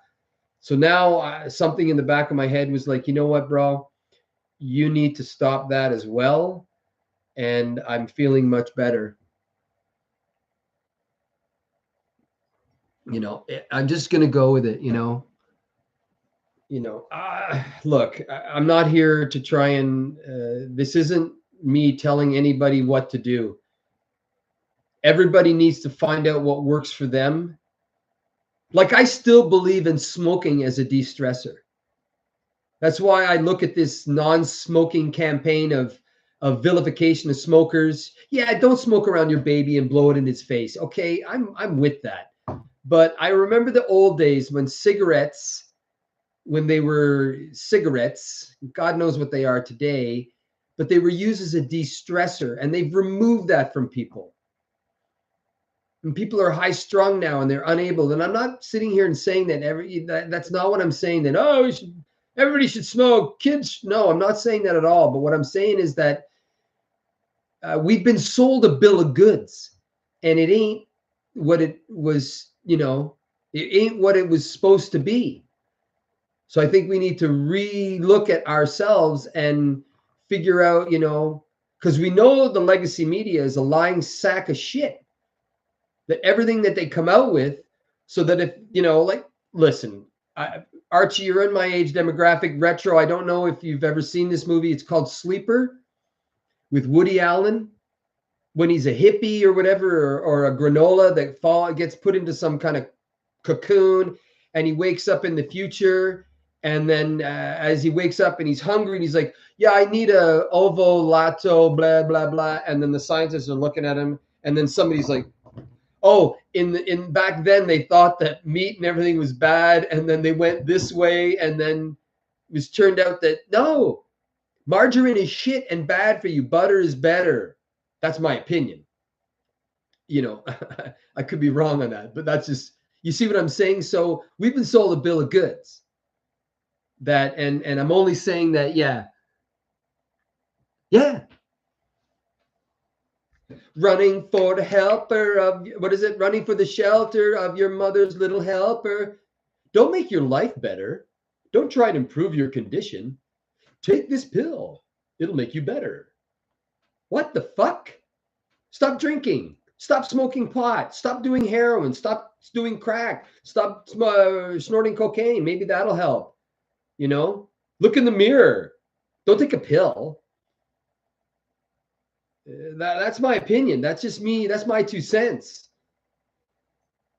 So now something in the back of my head was like, you know what, bro, you need to stop that as well. And I'm feeling much better. I'm just going to go with it, look, I'm not here to try and, this isn't me telling anybody what to do. Everybody needs to find out what works for them. Like, I still believe in smoking as a de-stressor. That's why I look at this non-smoking campaign of vilification of smokers. Yeah, don't smoke around your baby and blow it in his face. Okay, I'm with that. But I remember the old days when they were cigarettes, God knows what they are today, but they were used as a de-stressor, and they've removed that from people. And people are high strung now and they're unable. And I'm not sitting here and saying that that's not what I'm saying, that, everybody should smoke, kids. No, I'm not saying that at all. But what I'm saying is that we've been sold a bill of goods, and it ain't what it was, it ain't what it was supposed to be. So I think we need to re-look at ourselves and figure out, because we know the legacy media is a lying sack of shit, that everything that they come out with, so that if, listen, Archie, you're in my age demographic, retro. I don't know if you've ever seen this movie. It's called Sleeper with Woody Allen, when he's a hippie or whatever, or a granola that gets put into some kind of cocoon, and he wakes up in the future. And then as he wakes up and he's hungry and he's like, yeah, I need a ovo lato, blah, blah, blah. And then the scientists are looking at him. And then somebody's like, oh, in back then they thought that meat and everything was bad. And then they went this way. And then it was turned out that no, margarine is shit and bad for you. Butter is better. That's my opinion. I could be wrong on that, but that's just, you see what I'm saying? So we've been sold a bill of goods. That, and I'm only saying that, yeah. Running for the helper of, what is it? Running for the shelter of your mother's little helper. Don't make your life better. Don't try to improve your condition. Take this pill. It'll make you better. What the fuck? Stop drinking. Stop smoking pot. Stop doing heroin. Stop doing crack. Stop snorting cocaine. Maybe that'll help. Look in the mirror. Don't take a pill. That's my opinion. That's just me. That's my 2 cents.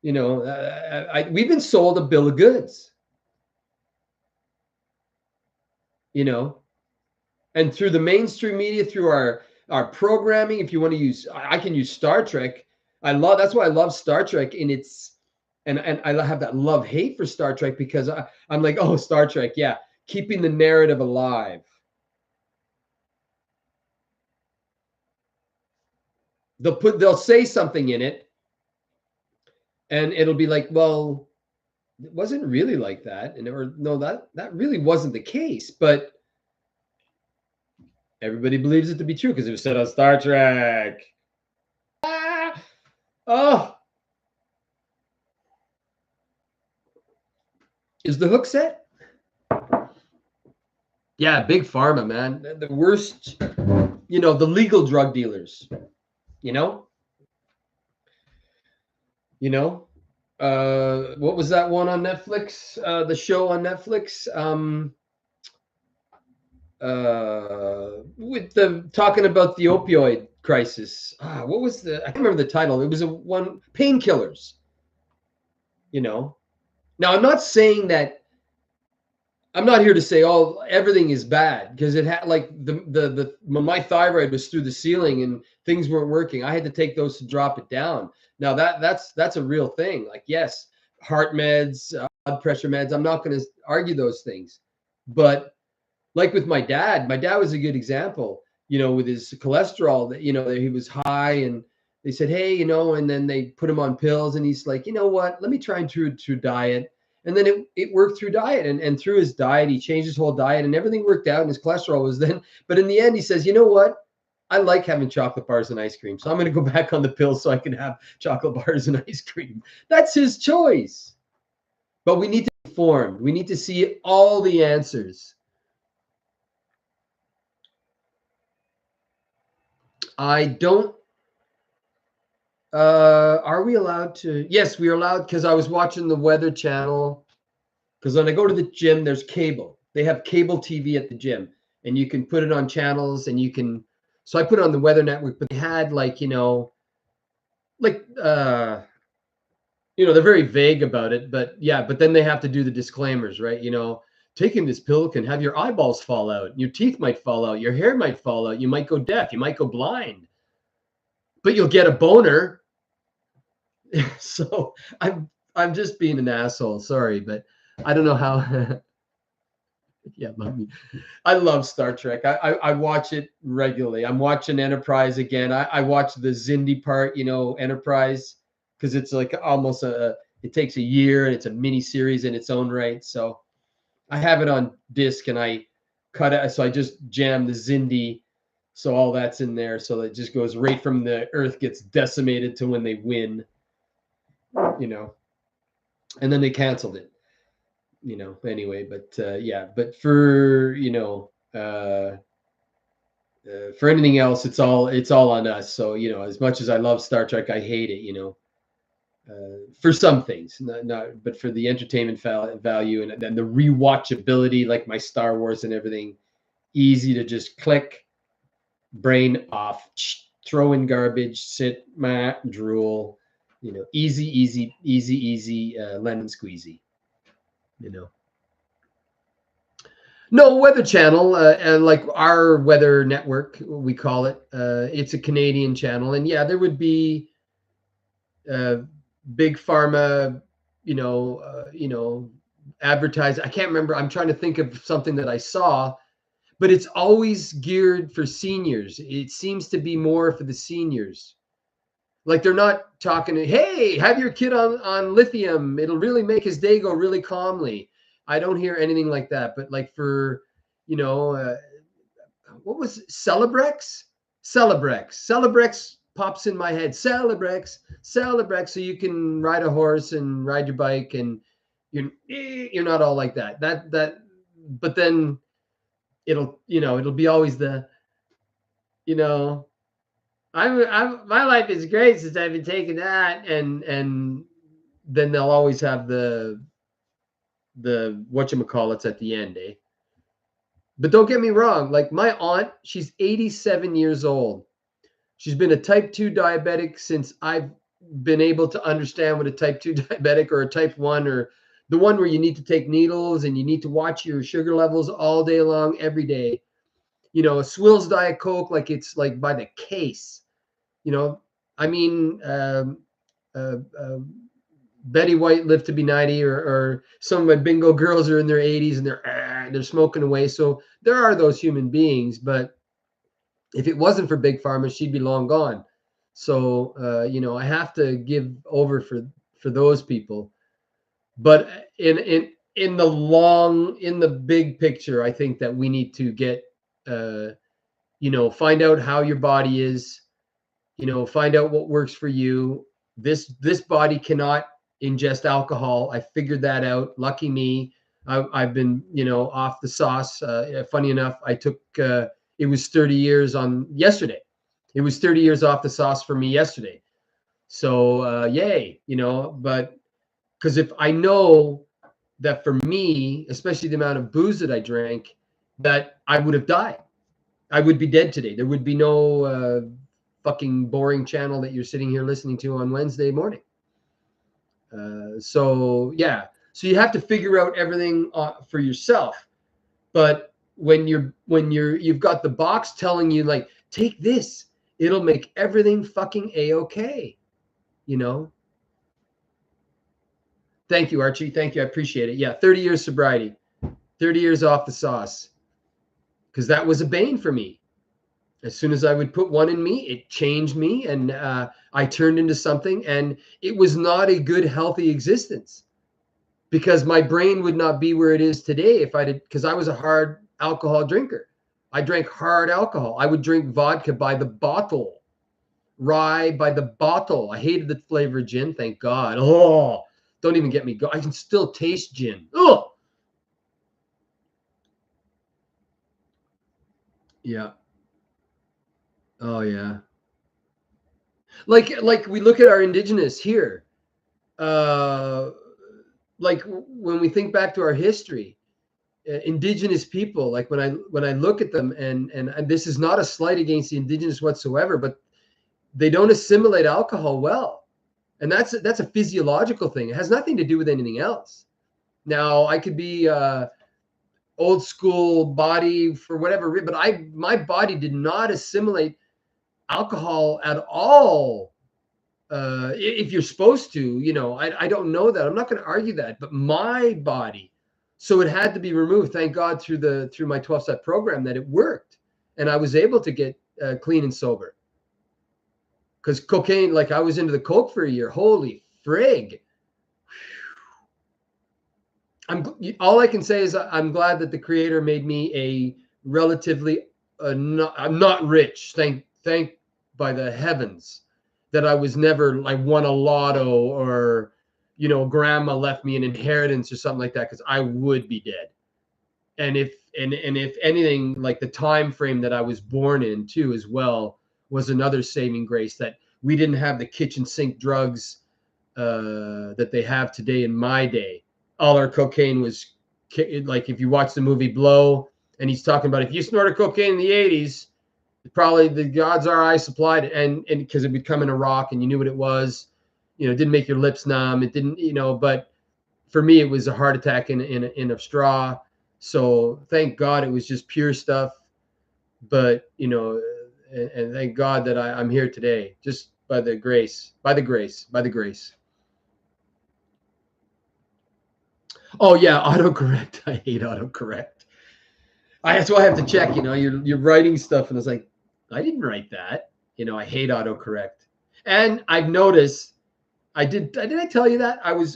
We've been sold a bill of goods. And through the mainstream media, through our programming, if you want to use, I can use Star Trek. That's why I love Star Trek. And I have that love-hate for Star Trek, because I'm like, oh, Star Trek, yeah, keeping the narrative alive. They'll say something in it, and it'll be like, well, it wasn't really like that, and no, that really wasn't the case. But Everybody believes it to be true because it was said on Star Trek. Ah! Oh, is the hook set? Yeah, big pharma, man. The worst, the legal drug dealers, you know? What was that one on Netflix? The show on Netflix? With the talking about the opioid crisis. What was I can't remember the title. It was Painkillers. Now I'm not saying that. I'm not here to say everything is bad, because it had, like, my thyroid was through the ceiling and things weren't working. I had to take those to drop it down. Now that's a real thing. Like, yes, heart meds, blood pressure meds. I'm not going to argue those things, but like with my dad was a good example. With his cholesterol, that he was high, and they said, hey, and then they put him on pills, and he's like, you know what? Let me try and through diet. And then it worked through diet, and through his diet, he changed his whole diet, and everything worked out, and his cholesterol was then. But in the end, he says, you know what? I like having chocolate bars and ice cream, so I'm going to go back on the pills so I can have chocolate bars and ice cream. That's his choice. But we need to be informed. We need to see all the answers. I don't. Are we allowed to? Yes, we are allowed, because I was watching the Weather Channel. Because when I go to the gym, there's cable. They have cable TV at the gym, and you can put it on channels, and you can. So I put it on the Weather Network, but they had, like, they're very vague about it, but yeah, but then they have to do the disclaimers, right? Taking this pill can have your eyeballs fall out, your teeth might fall out, your hair might fall out, you might go deaf, you might go blind, but you'll get a boner. So I'm just being an asshole. Sorry, but I don't know how. Yeah, mommy. I love Star Trek. I watch it regularly. I'm watching Enterprise again. I watch the Xindi part, Enterprise, because it's like almost it takes a year, and it's a mini series in its own right. So I have it on disc, and I cut it. So I just jam the Xindi. So all that's in there. So it just goes right from the Earth gets decimated to when they win, and then they canceled it. Anyway, but yeah, but for for anything else, it's all on us. So as much as I love Star Trek, I hate it. For some things, not but for the entertainment value, and then the rewatchability, like my Star Wars and everything, easy to just click, brain off, throw in garbage, sit, drool, easy, lemon squeezy. No, Weather Channel, and like our Weather Network, we call it. It's a Canadian channel, and yeah, there would be big pharma, advertise. I can't remember. I'm trying to think of something that I saw, but it's always geared for seniors. It seems to be more for the seniors. Like, they're not talking, hey, have your kid on lithium. It'll really make his day go really calmly. I don't hear anything like that. But like for, what was it? Celebrex? Celebrex pops in my head. Celebrex. So you can ride a horse and ride your bike, and you're not all like that. But then it'll be always the, my life is great since I've been taking that, and then they'll always have the whatchamacallits at the end, eh? But don't get me wrong, like my aunt, she's 87 years old. She's been a type 2 diabetic since I've been able to understand what a type 2 diabetic, or a type 1, or the one where you need to take needles and you need to watch your sugar levels all day long, every day. A Swills Diet Coke, like it's like by the case. I mean, Betty White lived to be 90, or some of my bingo girls are in their 80s, and they're smoking away. So there are those human beings, but if it wasn't for big pharma, she'd be long gone. So I have to give over for those people. But in the big picture, I think that we need to get find out how your body is, find out what works for you. This body cannot ingest alcohol. I figured that out. Lucky me. I've been, off the sauce. Funny enough, I took, it was 30 years on yesterday. It was 30 years off the sauce for me yesterday. So, yay, but because if I know that for me, especially the amount of booze that I drank, that I would have died. I would be dead today. There would be no fucking boring channel that you're sitting here listening to on Wednesday morning. So yeah, so you have to figure out everything for yourself. But when you've got the box telling you like, take this, it'll make everything fucking a-okay. Thank you, Archie. Thank you. I appreciate it. Yeah, 30 years sobriety, 30 years off the sauce, because that was a bane for me. As soon as I would put one in me, it changed me, and I turned into something, and it was not a good, healthy existence, because my brain would not be where it is today if I did, because I was a hard alcohol drinker. I drank hard alcohol. I would drink vodka by the bottle, rye by the bottle. I hated the flavor of gin, thank God. Oh, don't even get me going. I can still taste gin. Oh, yeah. Oh yeah. Like we look at our indigenous here, like when we think back to our history, indigenous people, like when I look at them, and this is not a slight against the indigenous whatsoever, but they don't assimilate alcohol well, and that's a physiological thing. It has nothing to do with anything else. Now I could be old school body for whatever reason, but my body did not assimilate alcohol at all. If you're supposed to, I don't know that. I'm not going to argue that, but my body, so it had to be removed. Thank God through my 12-step program that it worked, and I was able to get clean and sober. Because cocaine, like I was into the coke for a year. Holy frig! All I can say is I'm glad that the Creator made me a relatively. I'm not rich. Thank by the heavens that I was never like won a lotto, or grandma left me an inheritance or something like that, because I would be dead. And if anything, like the time frame that I was born in too as well was another saving grace, that we didn't have the kitchen sink drugs that they have today. In my day, all our cocaine was like, if you watch the movie Blow, and he's talking about if you snorted cocaine in the 80s, probably the odds are I supplied it, and because it would come in a rock and you knew what it was, it didn't make your lips numb, it didn't, but for me it was a heart attack in a straw. So thank God it was just pure stuff. But and thank God that I'm here today, just by the grace. Oh yeah, autocorrect. I hate autocorrect. That's why I have to check. You're writing stuff, and it's like, I didn't write that. I hate autocorrect. And I've noticed, did I tell you that? I would,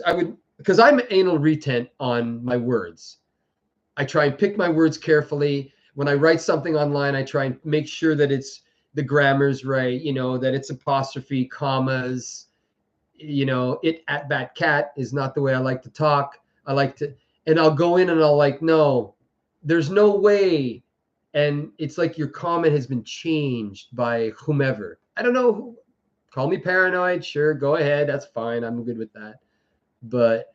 because I'm anal retent on my words. I try and pick my words carefully. When I write something online, I try and make sure that the grammar's right, that it's apostrophe, commas, it at bat cat is not the way I like to talk. I like to, and I'll go in and I'll like, no, there's no way. And it's like your comment has been changed by whomever. I don't know who. Call me paranoid. Sure, go ahead. That's fine. I'm good with that. But,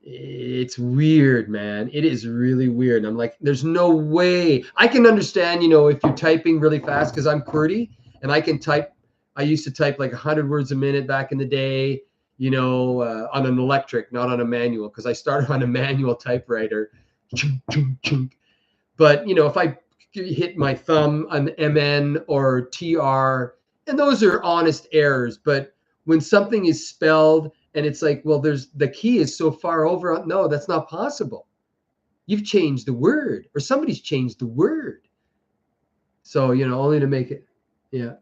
it's weird, man. It is really weird. I'm like, there's no way. I can understand, if you're typing really fast, because I'm QWERTY and I can type. I used to type like 100 words a minute back in the day, on an electric, not on a manual, because I started on a manual typewriter. But, if I hit my thumb on MN or TR, and those are honest errors, but when something is spelled and it's like, well, the key is so far over, no, that's not possible. You've changed the word, or somebody's changed the word. So, only to make it, yeah.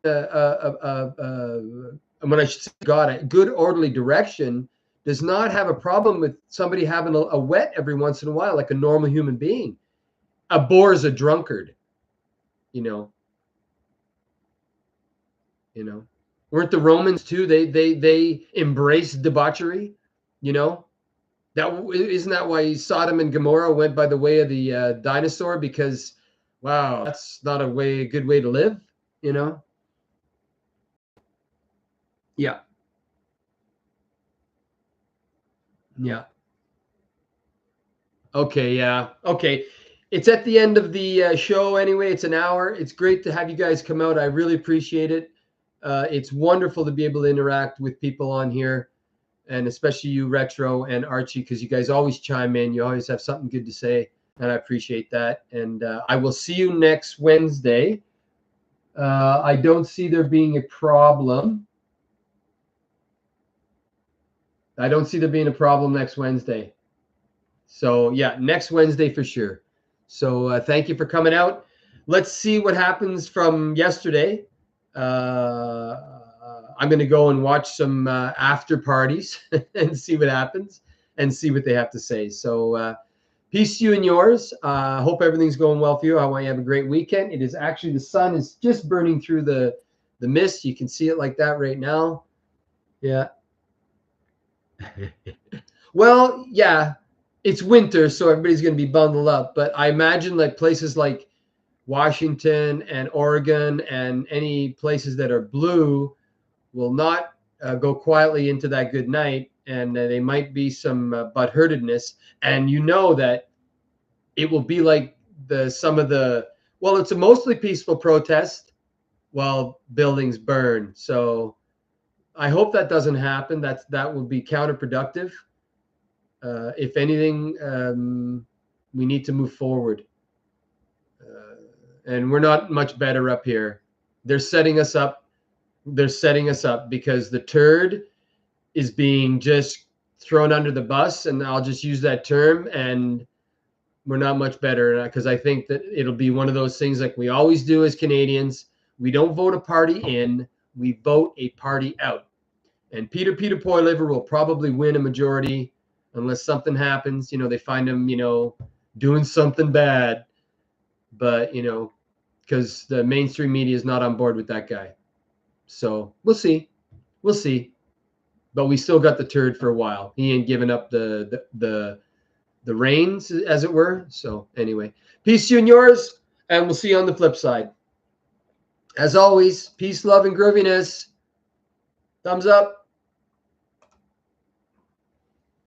When I should say God, a good orderly direction does not have a problem with somebody having a wet every once in a while, like a normal human being. A boar is a drunkard, you know. You know, weren't the Romans too? They embraced debauchery, you know. That isn't that why Sodom and Gomorrah went by the way of the dinosaur, because wow, that's not a good way to live, you know. Yeah, yeah. Okay, yeah. Okay. It's at the end of the show anyway. It's an hour. It's great to have you guys come out. I really appreciate it. It's wonderful to be able to interact with people on here, and especially you, Retro and Archie, because you guys always chime in. You always have something good to say, and I appreciate that. And I will see you next Wednesday. I don't see there being a problem. I don't see there being a problem next Wednesday. So yeah, next Wednesday for sure. So thank you for coming out. Let's see what happens from yesterday. I'm going to go and watch some after parties and see what happens and see what they have to say. So peace to you and yours. Hope everything's going well for you. I want you to have a great weekend. It is actually, the sun is just burning through the mist. You can see it like that right now. Yeah. Well, yeah, it's winter, so everybody's going to be bundled up. But I imagine like places like Washington and Oregon and any places that are blue will not go quietly into that good night, and they might be some butthurtedness. And you know that it will be like some of the, well, it's a mostly peaceful protest while buildings burn. So I hope that doesn't happen. That would be counterproductive. If anything, we need to move forward. And we're not much better up here. They're setting us up. They're setting us up because the turd is being just thrown under the bus, and I'll just use that term. And we're not much better, because I think that it'll be one of those things like we always do as Canadians. We don't vote a party in, we vote a party out. And Peter Poilievre will probably win a majority unless something happens. You know, they find him, you know, doing something bad. But, you know, because the mainstream media is not on board with that guy. So we'll see. We'll see. But we still got the turd for a while. He ain't giving up the reins, as it were. So anyway, peace to you and yours, and we'll see you on the flip side. As always, peace, love, and grooviness. Thumbs up.